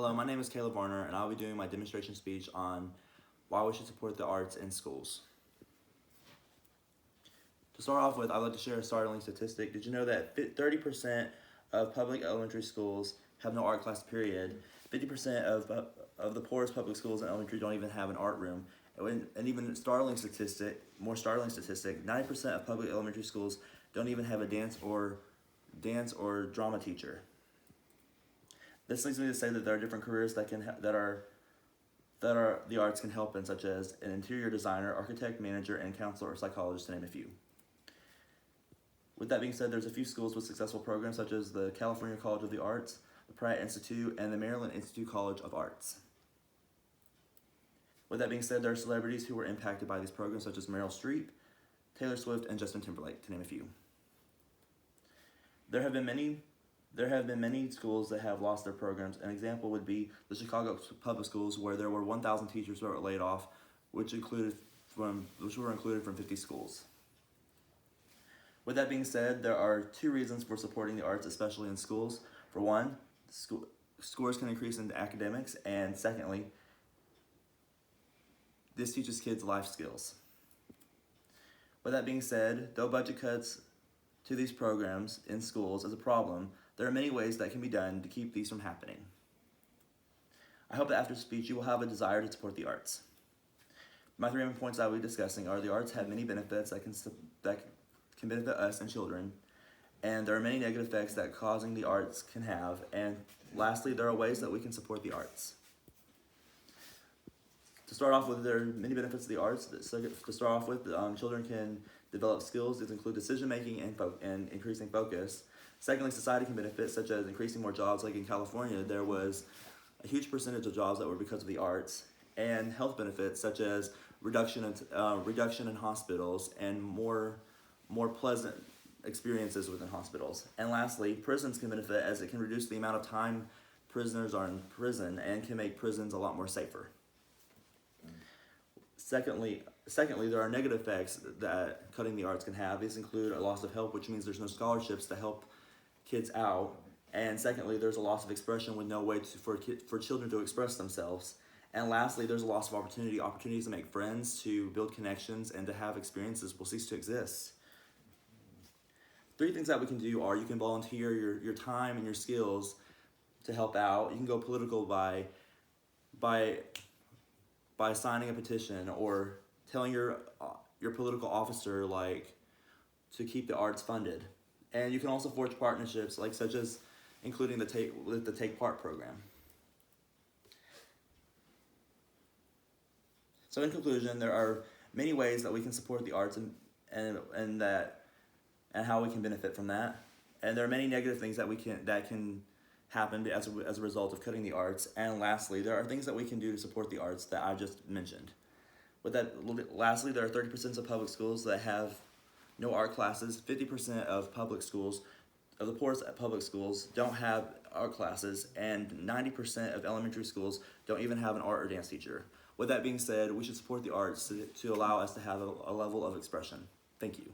Hello, my name is Caleb Warner, and I'll be doing my demonstration speech on why we should support the arts in schools. To start off with, I'd like to share a startling statistic. Did you know that 30% of public elementary schools have no art class, period? 50% of the poorest public schools in elementary don't even have an art room. And even more startling statistic, 90% of public elementary schools don't even have a dance or drama teacher. This leads me to say that there are different careers that the arts can help in, such as an interior designer, architect, manager, and counselor or psychologist, to name a few. With that being said, there's a few schools with successful programs such as the California College of the Arts, the Pratt Institute, and the Maryland Institute College of Arts. With that being said, there are celebrities who were impacted by these programs such as Meryl Streep, Taylor Swift, and Justin Timberlake, to name a few. There have been many schools that have lost their programs. An example would be the Chicago Public Schools, where there were 1,000 teachers that were laid off, which were included from 50 schools. With that being said, there are two reasons for supporting the arts, especially in schools. For one, scores can increase in academics, and secondly, this teaches kids life skills. With that being said, though budget cuts to these programs in schools is a problem, there are many ways that can be done to keep these from happening. I hope that after the speech you will have a desire to support the arts. My 3 main points I will be discussing are the arts have many benefits that can benefit us and children, and there are many negative effects that causing the arts can have, and lastly, there are ways that we can support the arts. To start off with, there are many benefits of the arts. To start off with, children can develop skills that include decision-making and increasing focus. Secondly, society can benefit, such as increasing more jobs. Like in California, there was a huge percentage of jobs that were because of the arts. And health benefits, such as reduction in hospitals and more pleasant experiences within hospitals. And lastly, prisons can benefit, as it can reduce the amount of time prisoners are in prison and can make prisons a lot more safer. Secondly, there are negative effects that cutting the arts can have. These include a loss of help, which means there's no scholarships to help kids out. And secondly, there's a loss of expression with no way for children to express themselves. And lastly, there's a loss of opportunities to make friends, to build connections, and to have experiences will cease to exist. 3 things that we can do are: you can volunteer your time and your skills to help out. You can go political by signing a petition or telling your political officer to keep the arts funded. And you can also forge partnerships such as including the Take Part program. So in conclusion, there are many ways that we can support the arts and how we can benefit from that. And there are many negative things that can happen as a result of cutting the arts. And lastly, there are things that we can do to support the arts that I just mentioned. Lastly, there are 30% of public schools that have no art classes. 50% of the poorest public schools don't have art classes, and 90% of elementary schools don't even have an art or dance teacher. With that being said, we should support the arts to allow us to have a level of expression. Thank you.